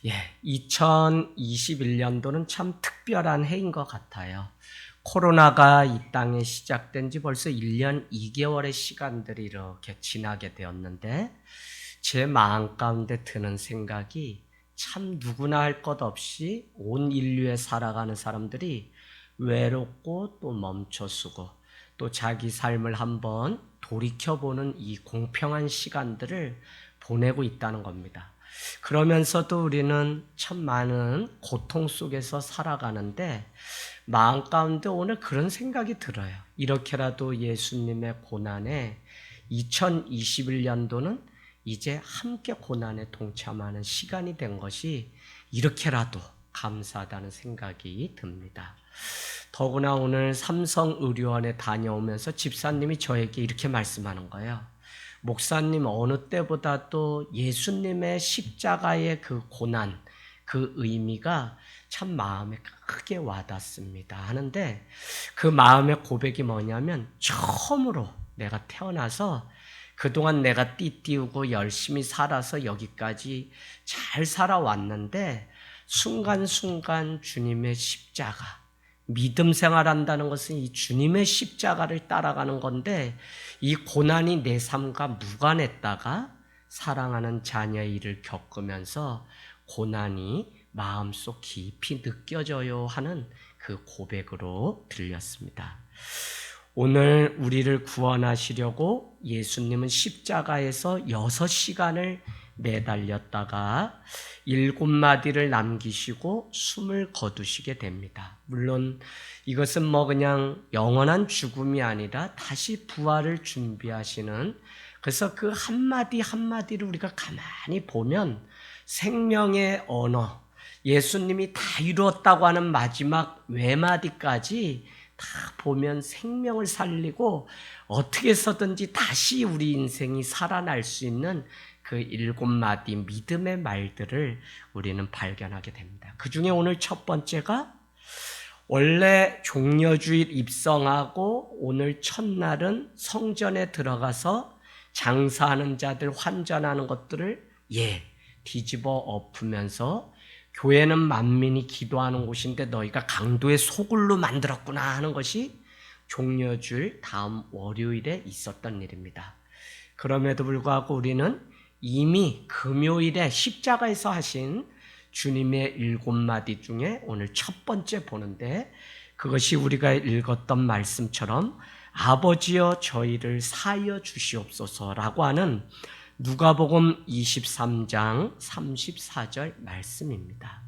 예, 2021년도는 참 특별한 해인 것 같아요. 코로나가 이 땅에 시작된 지 벌써 1년 2개월의 시간들이 이렇게 지나게 되었는데 제 마음 가운데 드는 생각이 참 누구나 할 것 없이 온 인류에 살아가는 사람들이 외롭고 또 멈춰서고 또 자기 삶을 한번 돌이켜보는 이 공평한 시간들을 보내고 있다는 겁니다. 그러면서도 우리는 참 많은 고통 속에서 살아가는데 마음 가운데 오늘 그런 생각이 들어요. 이렇게라도 예수님의 고난에 2021년도는 이제 함께 고난에 동참하는 시간이 된 것이 이렇게라도 감사하다는 생각이 듭니다. 더구나 오늘 삼성의료원에 다녀오면서 집사님이 저에게 이렇게 말씀하는 거예요. 목사님, 어느 때보다도 예수님의 십자가의 그 고난, 그 의미가 참 마음에 크게 와닿습니다 하는데, 그 마음의 고백이 뭐냐면 처음으로 내가 태어나서 그동안 내가 띠띠우고 열심히 살아서 여기까지 잘 살아왔는데 순간순간 주님의 십자가, 믿음 생활한다는 것은 이 주님의 십자가를 따라가는 건데, 이 고난이 내 삶과 무관했다가 사랑하는 자녀의 일을 겪으면서 고난이 마음속 깊이 느껴져요 하는 그 고백으로 들렸습니다. 오늘 우리를 구원하시려고 예수님은 십자가에서 6시간을 매달렸다가 7마디를 남기시고 숨을 거두시게 됩니다. 물론 이것은 그냥 영원한 죽음이 아니라 다시 부활을 준비하시는, 그래서 그 한마디 한마디를 우리가 가만히 보면 생명의 언어, 예수님이 다 이루었다고 하는 마지막 외마디까지 다 보면 생명을 살리고 어떻게 해서든지 다시 우리 인생이 살아날 수 있는 그 7마디 믿음의 말들을 우리는 발견하게 됩니다. 그 중에 오늘 첫 번째가, 원래 종려주일 입성하고 오늘 첫날은 성전에 들어가서 장사하는 자들 환전하는 것들을 뒤집어 엎으면서 교회는 만민이 기도하는 곳인데 너희가 강도의 소굴로 만들었구나 하는 것이 종려주일 다음 월요일에 있었던 일입니다. 그럼에도 불구하고 우리는 이미 금요일에 십자가에서 하신 주님의 7마디 중에 오늘 첫 번째 보는데, 그것이 우리가 읽었던 말씀처럼 아버지여 저희를 사하여 주시옵소서라고 하는 누가복음 23장 34절 말씀입니다.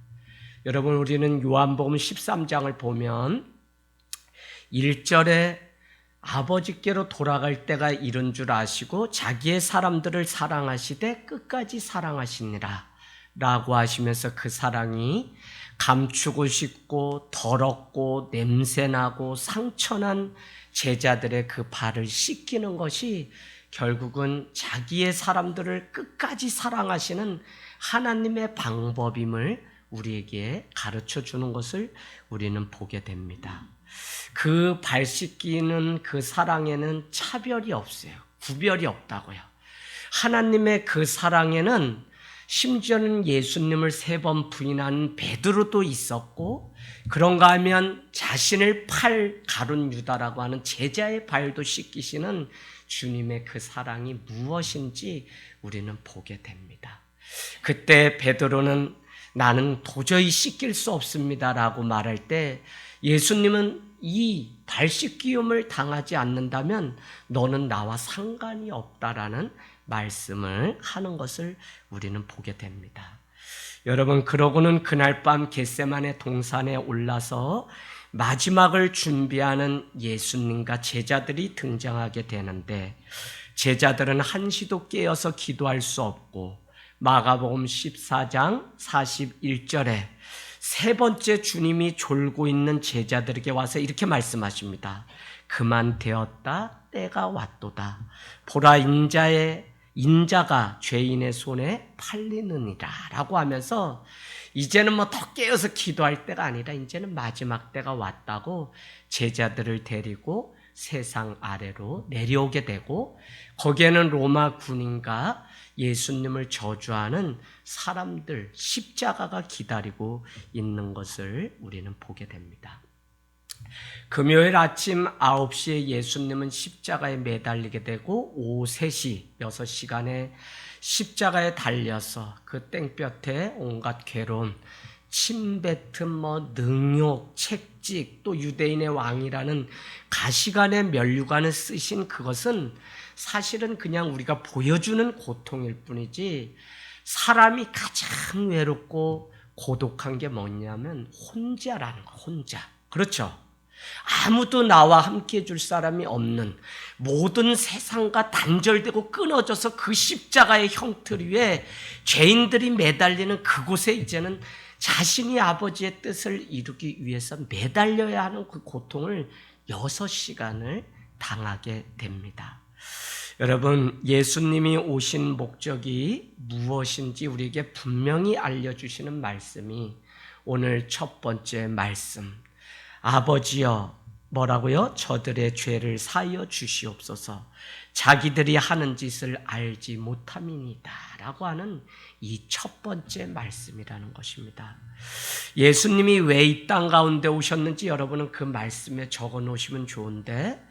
여러분, 우리는 요한복음 13장을 보면 1절에 아버지께로 돌아갈 때가 이른 줄 아시고 자기의 사람들을 사랑하시되 끝까지 사랑하시니라 라고 하시면서 그 사랑이 감추고 싶고 더럽고 냄새나고 상처난 제자들의 그 발을 씻기는 것이 결국은 자기의 사람들을 끝까지 사랑하시는 하나님의 방법임을 우리에게 가르쳐 주는 것을 우리는 보게 됩니다. 그 발 씻기는 그 사랑에는 차별이 없어요. 구별이 없다고요. 하나님의 그 사랑에는 심지어는 예수님을 3번 부인한 베드로도 있었고, 그런가 하면 자신을 팔 가룟 유다라고 하는 제자의 발도 씻기시는 주님의 그 사랑이 무엇인지 우리는 보게 됩니다. 그때 베드로는 나는 도저히 씻길 수 없습니다라고 말할 때 예수님은 이 발 씻기움을 당하지 않는다면 너는 나와 상관이 없다라는 말씀을 하는 것을 우리는 보게 됩니다. 여러분, 그러고는 그날 밤 겟세마네 동산에 올라서 마지막을 준비하는 예수님과 제자들이 등장하게 되는데, 제자들은 한시도 깨어서 기도할 수 없고 마가복음 14장 41절에 3번째 주님이 졸고 있는 제자들에게 와서 이렇게 말씀하십니다. 그만 되었다, 때가 왔도다. 보라, 인자가 죄인의 손에 팔리느니라 라고 하면서 이제는 더 깨어서 기도할 때가 아니라 이제는 마지막 때가 왔다고 제자들을 데리고 세상 아래로 내려오게 되고 거기에는 로마 군인과 예수님을 저주하는 사람들, 십자가가 기다리고 있는 것을 우리는 보게 됩니다. 금요일 아침 9시에 예수님은 십자가에 매달리게 되고 오후 3시, 6시간에 십자가에 달려서 그 땡볕에 온갖 괴로움, 침뱉음, 능욕, 채찍, 또 유대인의 왕이라는 가시관의 면류관을 쓰신 그것은 사실은 그냥 우리가 보여주는 고통일 뿐이지 사람이 가장 외롭고 고독한 게 뭐냐면 혼자라는 거, 혼자. 그렇죠? 아무도 나와 함께 해줄 사람이 없는 모든 세상과 단절되고 끊어져서 그 십자가의 형틀 위에 죄인들이 매달리는 그곳에 이제는 자신이 아버지의 뜻을 이루기 위해서 매달려야 하는 그 고통을 6시간을 당하게 됩니다. 여러분, 예수님이 오신 목적이 무엇인지 우리에게 분명히 알려주시는 말씀이 오늘 첫 번째 말씀. 아버지여, 뭐라고요? 저들의 죄를 사하여 주시옵소서. 자기들이 하는 짓을 알지 못함이니이다 라고 하는 이 첫 번째 말씀이라는 것입니다. 예수님이 왜 이 땅 가운데 오셨는지 여러분은 그 말씀에 적어 놓으시면 좋은데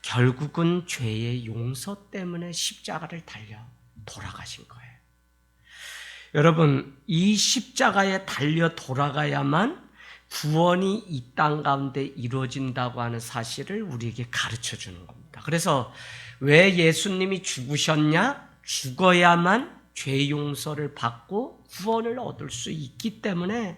결국은 죄의 용서 때문에 십자가를 달려 돌아가신 거예요. 여러분, 이 십자가에 달려 돌아가야만 구원이 이 땅 가운데 이루어진다고 하는 사실을 우리에게 가르쳐 주는 겁니다. 그래서 왜 예수님이 죽으셨냐? 죽어야만 죄 용서를 받고 구원을 얻을 수 있기 때문에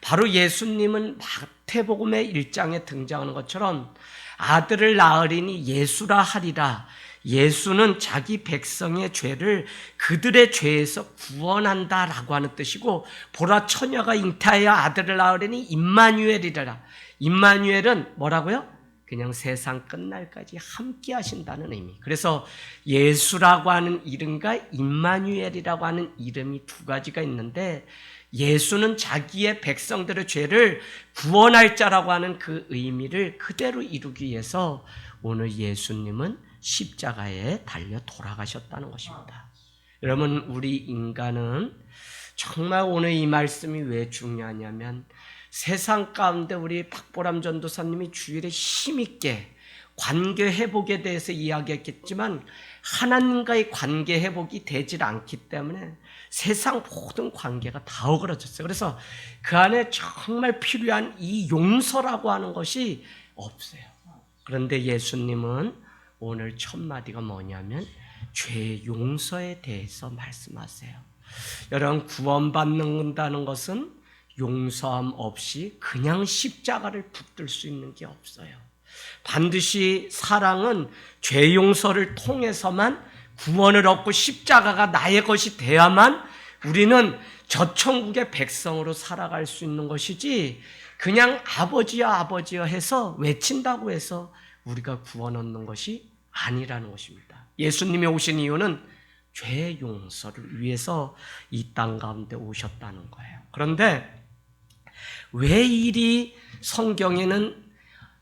바로 예수님은 마태복음의 1장에 등장하는 것처럼 아들을 낳으리니 예수라 하리라. 예수는 자기 백성의 죄를 그들의 죄에서 구원한다라고 하는 뜻이고, 보라 처녀가 잉태하여 아들을 낳으리니 임마누엘이라. 임마누엘은 뭐라고요? 그냥 세상 끝날까지 함께 하신다는 의미. 그래서 예수라고 하는 이름과 임마누엘이라고 하는 이름이 두 가지가 있는데, 예수는 자기의 백성들의 죄를 구원할 자라고 하는 그 의미를 그대로 이루기 위해서 오늘 예수님은 십자가에 달려 돌아가셨다는 것입니다. 여러분, 우리 인간은 정말 오늘 이 말씀이 왜 중요하냐면 세상 가운데 우리 박보람 전도사님이 주일에 힘있게 관계 회복에 대해서 이야기했겠지만 하나님과의 관계 회복이 되질 않기 때문에 세상 모든 관계가 다 어그러졌어요. 그래서 그 안에 정말 필요한 이 용서라고 하는 것이 없어요. 그런데 예수님은 오늘 첫 마디가 뭐냐면 죄 용서에 대해서 말씀하세요. 여러분, 구원받는다는 것은 용서함 없이 그냥 십자가를 붙들 수 있는 게 없어요. 반드시 사랑은 죄 용서를 통해서만 구원을 얻고 십자가가 나의 것이 돼야만 우리는 저 천국의 백성으로 살아갈 수 있는 것이지, 그냥 아버지여 아버지여 해서 외친다고 해서 우리가 구원 얻는 것이 아니라는 것입니다. 예수님이 오신 이유는 죄 용서를 위해서 이 땅 가운데 오셨다는 거예요. 그런데 왜 이리 성경에는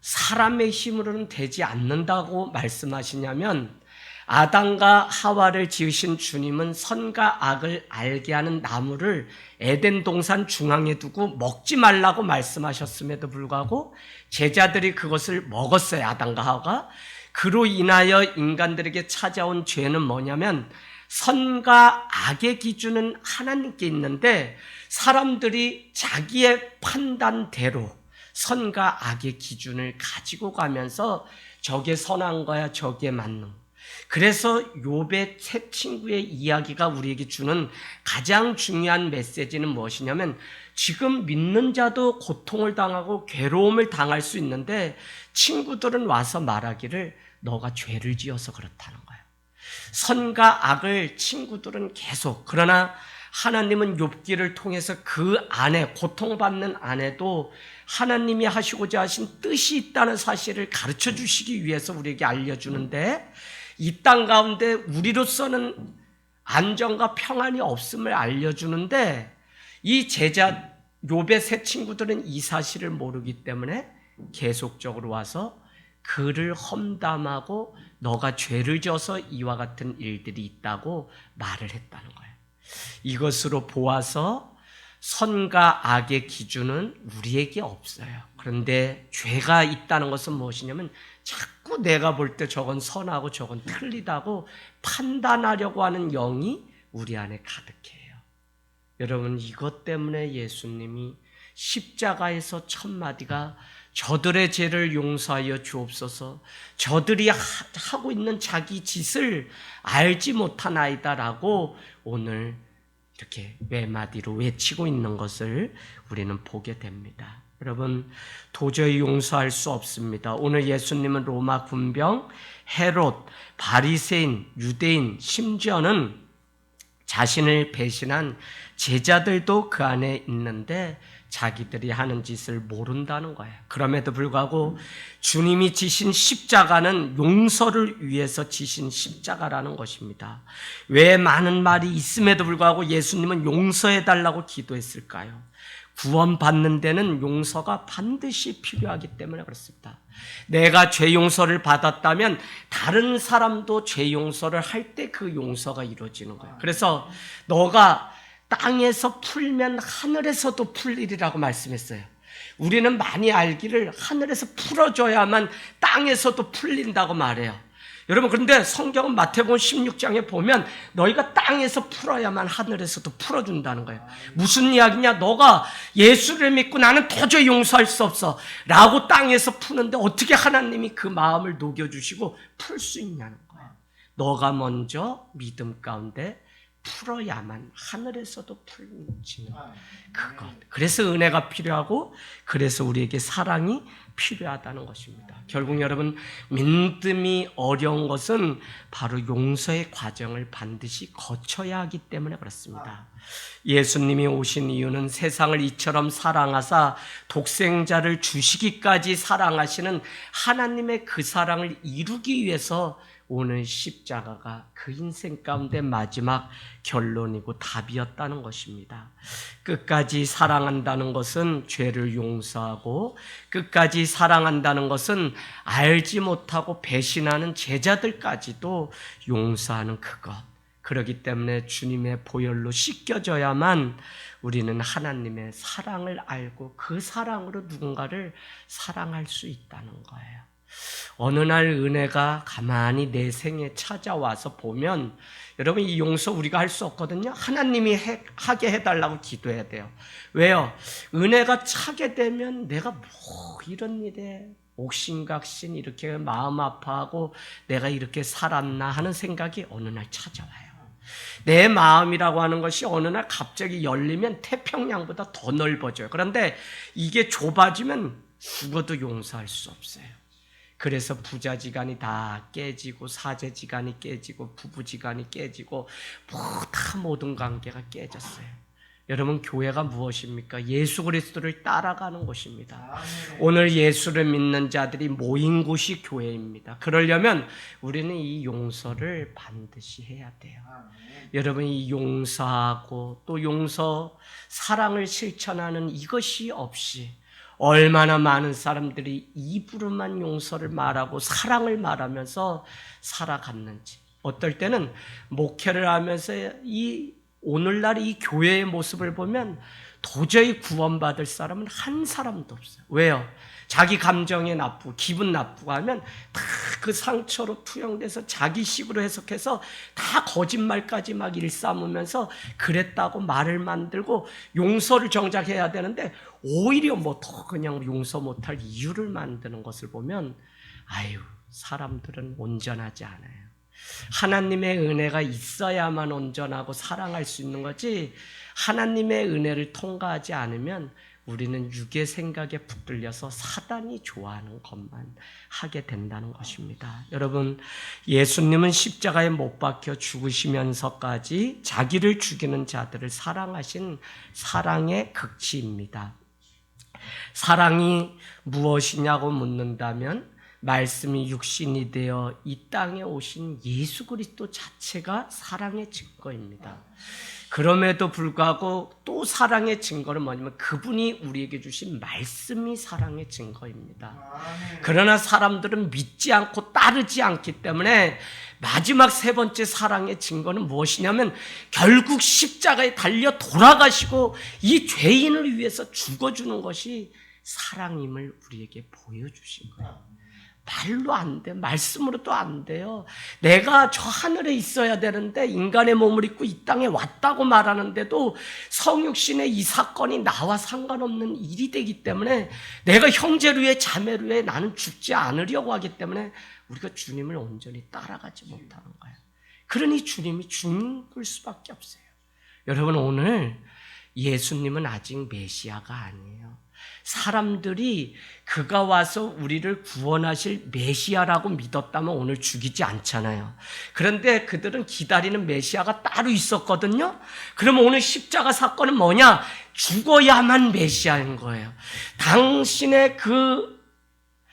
사람의 힘으로는 되지 않는다고 말씀하시냐면, 아담과 하와를 지으신 주님은 선과 악을 알게 하는 나무를 에덴 동산 중앙에 두고 먹지 말라고 말씀하셨음에도 불구하고 제자들이 그것을 먹었어요. 아담과 하와가. 그로 인하여 인간들에게 찾아온 죄는 뭐냐면 선과 악의 기준은 하나님께 있는데 사람들이 자기의 판단대로 선과 악의 기준을 가지고 가면서 저게 선한 거야, 저게 맞는. 그래서 욥의 세 친구의 이야기가 우리에게 주는 가장 중요한 메시지는 무엇이냐면, 지금 믿는 자도 고통을 당하고 괴로움을 당할 수 있는데 친구들은 와서 말하기를 너가 죄를 지어서 그렇다는 거예요. 선과 악을 친구들은 계속, 그러나 하나님은 욥기를 통해서 그 안에, 고통받는 안에도 하나님이 하시고자 하신 뜻이 있다는 사실을 가르쳐 주시기 위해서 우리에게 알려주는데, 이 땅 가운데 우리로서는 안정과 평안이 없음을 알려주는데, 이 제자 욥의 세 친구들은 이 사실을 모르기 때문에 계속적으로 와서 그를 험담하고 너가 죄를 져서 이와 같은 일들이 있다고 말을 했다는 거예요. 이것으로 보아서 선과 악의 기준은 우리에게 없어요. 그런데 죄가 있다는 것은 무엇이냐면 자꾸 내가 볼 때 저건 선하고 저건 틀리다고 판단하려고 하는 영이 우리 안에 가득해요. 여러분, 이것 때문에 예수님이 십자가에서 첫 마디가 저들의 죄를 용서하여 주옵소서, 저들이 하고 있는 자기 짓을 알지 못하나이다라고 오늘 이렇게 외마디로 외치고 있는 것을 우리는 보게 됩니다. 여러분, 도저히 용서할 수 없습니다. 오늘 예수님은 로마 군병, 헤롯, 바리새인, 유대인, 심지어는 자신을 배신한 제자들도 그 안에 있는데 자기들이 하는 짓을 모른다는 거예요. 그럼에도 불구하고 주님이 지신 십자가는 용서를 위해서 지신 십자가라는 것입니다. 왜 많은 말이 있음에도 불구하고 예수님은 용서해달라고 기도했을까요? 구원받는 데는 용서가 반드시 필요하기 때문에 그렇습니다. 내가 죄 용서를 받았다면 다른 사람도 죄 용서를 할 때 그 용서가 이루어지는 거예요. 그래서 너가 땅에서 풀면 하늘에서도 풀리리라고 말씀했어요. 우리는 많이 알기를 하늘에서 풀어줘야만 땅에서도 풀린다고 말해요. 여러분, 그런데 성경은 마태복음 16장에 보면 너희가 땅에서 풀어야만 하늘에서도 풀어준다는 거예요. 무슨 이야기냐? 너가 예수를 믿고 나는 도저히 용서할 수 없어 라고 땅에서 푸는데 어떻게 하나님이 그 마음을 녹여주시고 풀 수 있냐는 거예요. 너가 먼저 믿음 가운데 풀어야만 하늘에서도 풀리는 그것. 그래서 은혜가 필요하고 그래서 우리에게 사랑이 필요하다는 것입니다. 결국 여러분, 믿음이 어려운 것은 바로 용서의 과정을 반드시 거쳐야 하기 때문에 그렇습니다. 예수님이 오신 이유는 세상을 이처럼 사랑하사 독생자를 주시기까지 사랑하시는 하나님의 그 사랑을 이루기 위해서 오늘 십자가가 그 인생 가운데 마지막 결론이고 답이었다는 것입니다. 끝까지 사랑한다는 것은 죄를 용서하고 끝까지 사랑한다는 것은 알지 못하고 배신하는 제자들까지도 용서하는 그것. 그렇기 때문에 주님의 보혈로 씻겨져야만 우리는 하나님의 사랑을 알고 그 사랑으로 누군가를 사랑할 수 있다는 거예요. 어느 날 은혜가 가만히 내 생에 찾아와서 보면 여러분, 이 용서 우리가 할 수 없거든요. 하나님이 하게 해달라고 기도해야 돼요. 왜요? 은혜가 차게 되면 내가 뭐 이런 일에 옥신각신 이렇게 마음 아파하고 내가 이렇게 살았나 하는 생각이 어느 날 찾아와요. 내 마음이라고 하는 것이 어느 날 갑자기 열리면 태평양보다 더 넓어져요. 그런데 이게 좁아지면 죽어도 용서할 수 없어요. 그래서 부자지간이 다 깨지고 사제지간이 깨지고 부부지간이 깨지고 다 모든 관계가 깨졌어요. 여러분, 교회가 무엇입니까? 예수 그리스도를 따라가는 곳입니다. 오늘 예수를 믿는 자들이 모인 곳이 교회입니다. 그러려면 우리는 이 용서를 반드시 해야 돼요. 여러분, 이 용서하고 또 용서, 사랑을 실천하는 이것이 없이 얼마나 많은 사람들이 입으로만 용서를 말하고 사랑을 말하면서 살아갔는지. 어떨 때는 목회를 하면서 오늘날 이 교회의 모습을 보면 도저히 구원받을 사람은 한 사람도 없어요. 왜요? 자기 감정이 나쁘고 기분 나쁘고 하면 다 그 상처로 투영돼서 자기식으로 해석해서 다 거짓말까지 막 일삼으면서 그랬다고 말을 만들고 용서를 정작 해야 되는데 오히려 뭐 더 그냥 용서 못할 이유를 만드는 것을 보면 아유, 사람들은 온전하지 않아요. 하나님의 은혜가 있어야만 온전하고 사랑할 수 있는 거지, 하나님의 은혜를 통과하지 않으면 우리는 육의 생각에 붙들려서 사단이 좋아하는 것만 하게 된다는 것입니다. 여러분, 예수님은 십자가에 못 박혀 죽으시면서까지 자기를 죽이는 자들을 사랑하신 사랑의 극치입니다. 사랑이 무엇이냐고 묻는다면 말씀이 육신이 되어 이 땅에 오신 예수 그리스도 자체가 사랑의 증거입니다. 그럼에도 불구하고 또 사랑의 증거는 뭐냐면 그분이 우리에게 주신 말씀이 사랑의 증거입니다. 그러나 사람들은 믿지 않고 따르지 않기 때문에 마지막 세 번째 사랑의 증거는 무엇이냐면 결국 십자가에 달려 돌아가시고 이 죄인을 위해서 죽어주는 것이 사랑임을 우리에게 보여주신 거예요. 말로 안 돼. 말씀으로도 안 돼요. 내가 저 하늘에 있어야 되는데 인간의 몸을 입고 이 땅에 왔다고 말하는데도 성육신의 이 사건이 나와 상관없는 일이 되기 때문에 내가 형제를 위해 자매를 위해 나는 죽지 않으려고 하기 때문에 우리가 주님을 온전히 따라가지 못하는 거예요. 그러니 주님이 죽을 수밖에 없어요. 여러분, 오늘 예수님은 아직 메시아가 아니에요. 사람들이 그가 와서 우리를 구원하실 메시아라고 믿었다면 오늘 죽이지 않잖아요. 그런데 그들은 기다리는 메시아가 따로 있었거든요. 그러면 오늘 십자가 사건은 뭐냐? 죽어야만 메시아인 거예요. 당신의 그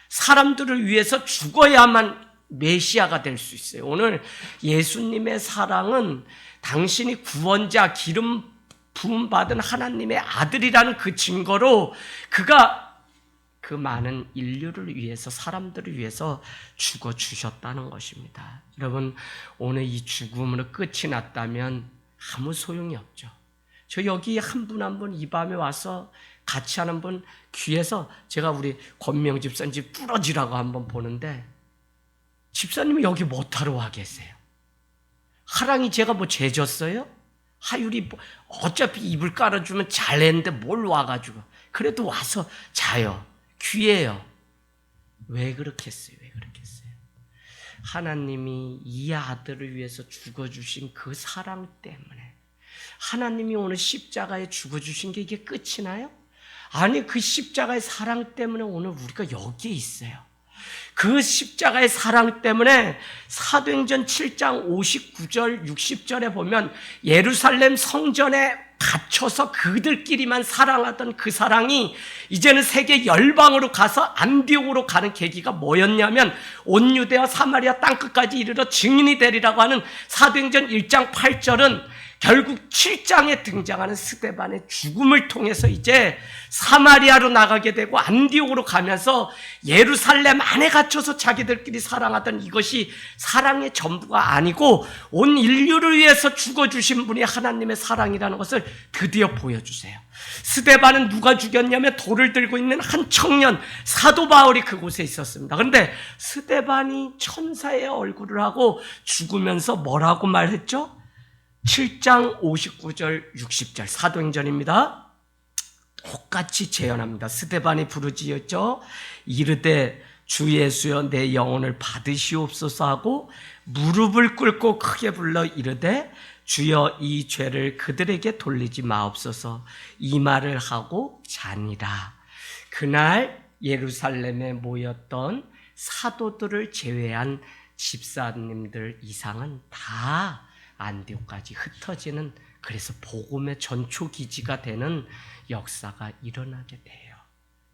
사람들을 위해서 죽어야만 메시아가 될 수 있어요. 오늘 예수님의 사랑은 당신이 구원자, 기름 부음받은 하나님의 아들이라는 그 증거로 그가 그 많은 인류를 위해서, 사람들을 위해서 죽어주셨다는 것입니다. 여러분, 오늘 이 죽음으로 끝이 났다면 아무 소용이 없죠. 저 여기 한 분 한 분 이 밤에 와서 같이 하는 분 귀에서 제가 우리 권명 집사님 집 부러지라고 한번 보는데 집사님이 여기 못하러 와 계세요. 하랑이 제가 뭐 죄졌어요? 하율이 어차피 이불 깔아주면 잘했는데 뭘 와가지고. 그래도 와서 자요. 귀해요. 왜 그렇게 했어요? 왜 그렇게 했어요? 하나님이 이 아들을 위해서 죽어주신 그 사랑 때문에. 하나님이 오늘 십자가에 죽어주신 게 이게 끝이 나요? 아니, 그 십자가의 사랑 때문에 오늘 우리가 여기에 있어요. 그 십자가의 사랑 때문에 사도행전 7장 59절 60절에 보면 예루살렘 성전에 갇혀서 그들끼리만 사랑하던 그 사랑이 이제는 세계 열방으로 가서 안디옥으로 가는 계기가 뭐였냐면 온 유대와 사마리아 땅끝까지 이르러 증인이 되리라고 하는 사도행전 1장 8절은 결국 7장에 등장하는 스데반의 죽음을 통해서 이제 사마리아로 나가게 되고 안디옥으로 가면서 예루살렘 안에 갇혀서 자기들끼리 사랑하던 이것이 사랑의 전부가 아니고 온 인류를 위해서 죽어주신 분이 하나님의 사랑이라는 것을 드디어 보여주세요. 스데반은 누가 죽였냐면 돌을 들고 있는 한 청년 사도 바울이 그곳에 있었습니다. 그런데 스데반이 천사의 얼굴을 하고 죽으면서 뭐라고 말했죠? 7장 59절 60절 사도행전입니다. 똑같이 재현합니다. 스데반이 부르짖었죠. 이르되 주 예수여 내 영혼을 받으시옵소서 하고 무릎을 꿇고 크게 불러 이르되 주여 이 죄를 그들에게 돌리지 마옵소서. 이 말을 하고 자니라. 그날 예루살렘에 모였던 사도들을 제외한 집사님들 이상은 다 안디옥까지 흩어지는, 그래서 복음의 전초기지가 되는 역사가 일어나게 돼요.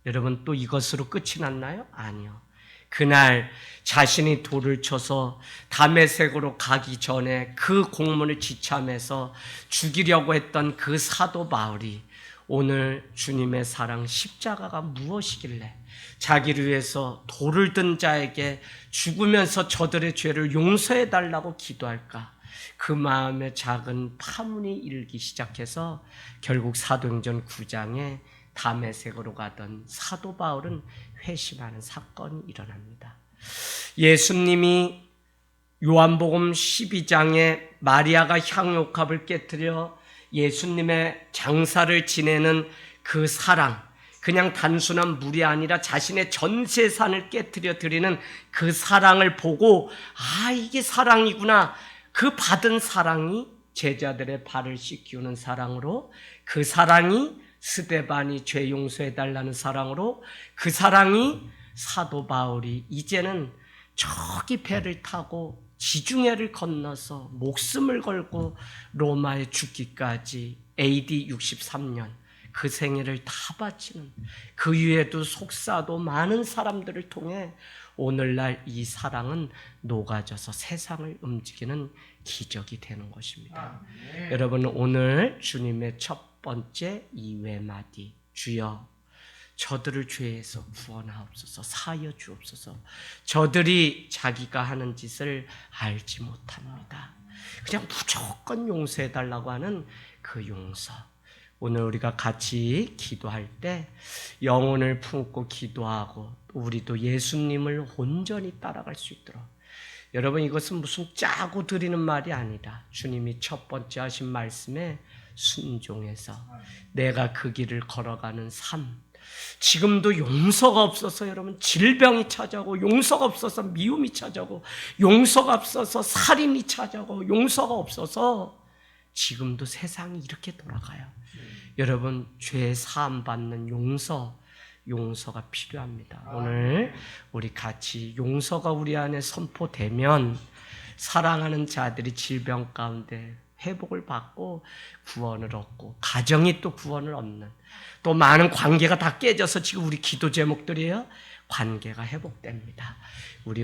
여러분, 또 이것으로 끝이 났나요? 아니요. 그날 자신이 돌을 쳐서 다메섹으로 가기 전에 그 공문을 지참해서 죽이려고 했던 그 사도 바울이 오늘 주님의 사랑 십자가가 무엇이길래 자기를 위해서 돌을 든 자에게 죽으면서 저들의 죄를 용서해 달라고 기도할까? 그 마음에 작은 파문이 일기 시작해서 결국 사도행전 9장에 다메섹으로 가던 사도 바울은 회심하는 사건이 일어납니다. 예수님이 요한복음 12장에 마리아가 향유옥합을 깨뜨려 예수님의 장사를 지내는 그 사랑, 그냥 단순한 물이 아니라 자신의 전 재산을 깨뜨려 드리는 그 사랑을 보고 아, 이게 사랑이구나. 그 받은 사랑이 제자들의 발을 씻기우는 사랑으로, 그 사랑이 스데반이 죄 용서해달라는 사랑으로, 그 사랑이 사도 바울이 이제는 저기 배를 타고 지중해를 건너서 목숨을 걸고 로마에 죽기까지 AD 63년 그 생애를 다 바치는, 그 위에도 속사도 많은 사람들을 통해 오늘날 이 사랑은 녹아져서 세상을 움직이는 기적이 되는 것입니다. 여러분, 오늘 주님의 첫 번째 이 외마디, 주여 저들을 죄에서 구원하옵소서, 사하여 주옵소서. 저들이 자기가 하는 짓을 알지 못합니다. 그냥 무조건 용서해달라고 하는 그 용서. 오늘 우리가 같이 기도할 때 영혼을 품고 기도하고 우리도 예수님을 온전히 따라갈 수 있도록, 여러분, 이것은 무슨 짜고 드리는 말이 아니라 주님이 첫 번째 하신 말씀에 순종해서 내가 그 길을 걸어가는 삶. 지금도 용서가 없어서 여러분 질병이 찾아오고, 용서가 없어서 미움이 찾아오고, 용서가 없어서 살인이 찾아오고, 용서가 없어서 지금도 세상이 이렇게 돌아가요. 여러분, 죄 사함 받는 용서가 필요합니다. 오늘 우리 같이 용서가 우리 안에 선포되면 사랑하는 자들이 질병 가운데 회복을 받고 구원을 얻고, 가정이 또 구원을 얻는, 또 많은 관계가 다 깨져서 지금 우리 기도 제목들이에요. 관계가 회복됩니다. 우리